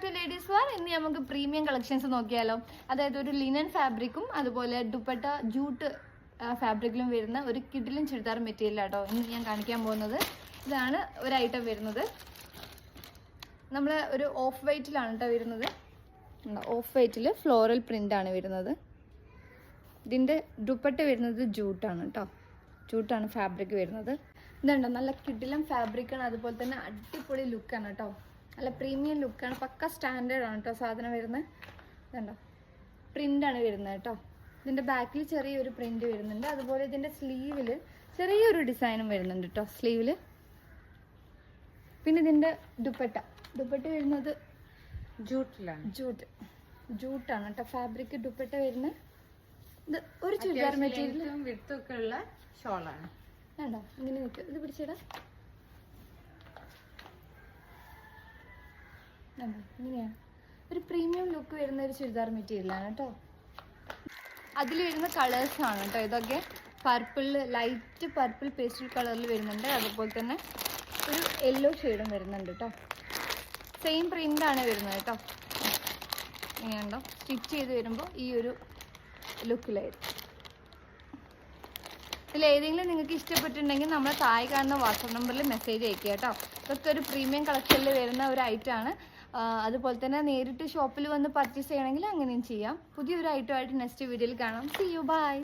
To ladies wear. ഇന്ന് നമുക്ക് premium collections നോക്കിയാലോ. അതായത് ഒരു ലിനൻ ഫാബ്രിക്കും അതുപോലെ ദുപ്പട്ട ജൂട്ട് ഫാബ്രിക്കിലും വരുന്ന ഒരു കിഡിലും ചുരിദാർ മെറ്റീരിയൽ ആട്ടോ ഇന്ന് ഞാൻ കാണിക്കാൻ പോകുന്നത്. ഇതാണ് ഒരു ഐറ്റം വരുന്നത്. നമ്മൾ ഒരു ഓഫ് വൈറ്റിലാണ് കേട്ടോ വരുന്നത്. ഓഫ് വൈറ്റിൽ ഫ്ലോറൽ പ്രിന്റ് ആണ് വരുന്നത്. ഇതിൻ്റെ ദുപ്പട്ട വരുന്നത് ജൂട്ടാണ് കേട്ടോ. ജൂട്ടാണ് ഫാബ്രിക് വരുന്നത്. ഇതുണ്ടോ നല്ല കിഡിലും ഫാബ്രിക്കാണ്, അതുപോലെ തന്നെ അടിപൊളി ലുക്കാണ് കേട്ടോ. നല്ല പ്രീമിയം ലുക്കാണ്, പക്ക സ്റ്റാൻഡേർഡ് ആണ് കേട്ടോ സാധനം വരുന്നത്. ഇതുണ്ടോ പ്രിൻ്റാണ് വരുന്നത് കേട്ടോ. ഇതിൻ്റെ ബാക്കിൽ ചെറിയൊരു പ്രിന്റ് വരുന്നുണ്ട്. അതുപോലെ ഇതിൻ്റെ സ്ലീവിൽ ചെറിയൊരു ഡിസൈനും വരുന്നുണ്ട് കേട്ടോ സ്ലീവിൽ. പിന്നെ ഇതിൻ്റെ ദുപ്പട്ട വരുന്നത് ജൂട്ടിലാണ്. ജൂട്ടാണ് കേട്ടോ ഫാബ്രിക് ദുപ്പട്ട വരുന്നത്. ഇത് ഒരു ചുരിദാർ മെറ്റീരിയലും വിത്തൊക്കെ ഉള്ള ഷോളാണ്. വേണ്ടോ ഇങ്ങനെ നിൽക്കും. ഇത് പിടിച്ചിടാം. ഇങ്ങനെയാണ് ഒരു പ്രീമിയം ലുക്ക് വരുന്ന ഒരു ചുരിദാർ മെറ്റീരിയലാണ് കേട്ടോ. അതിൽ വരുന്ന കളേഴ്സാണ് കേട്ടോ ഇതൊക്കെ. പർപ്പിൾ, ലൈറ്റ് പർപ്പിൾ പേസ്റ്റൽ കളറിൽ വരുന്നുണ്ട്. അതുപോലെ തന്നെ ഒരു യെല്ലോ ഷെയ്ഡും വരുന്നുണ്ട് കേട്ടോ. സെയിം പ്രിൻ്റാണ് വരുന്നത് കേട്ടോ. ഇങ്ങനെയുണ്ടോ സ്റ്റിച്ച് ചെയ്ത് വരുമ്പോൾ ഈ ഒരു ലുക്കിലായിരുന്നു. ഇതിൽ ഏതെങ്കിലും നിങ്ങൾക്ക് ഇഷ്ടപ്പെട്ടിട്ടുണ്ടെങ്കിൽ നമ്മളെ താഴെ കാണുന്ന വാട്സപ്പ് നമ്പറിൽ മെസ്സേജ് അയക്കുക കേട്ടോ. ഇതൊക്കെ ഒരു പ്രീമിയം കളക്ഷനിൽ വരുന്ന ഒരു ഐറ്റമാണ്. അതുപോലെ തന്നെ നേരിട്ട് ഷോപ്പിൽ വന്ന് പർച്ചേസ് ചെയ്യണമെങ്കിൽ അങ്ങനെയും ചെയ്യാം. പുതിയൊരു ഐറ്റമായിട്ട് നെക്സ്റ്റ് വീഡിയോയിൽ കാണാം. See you, by.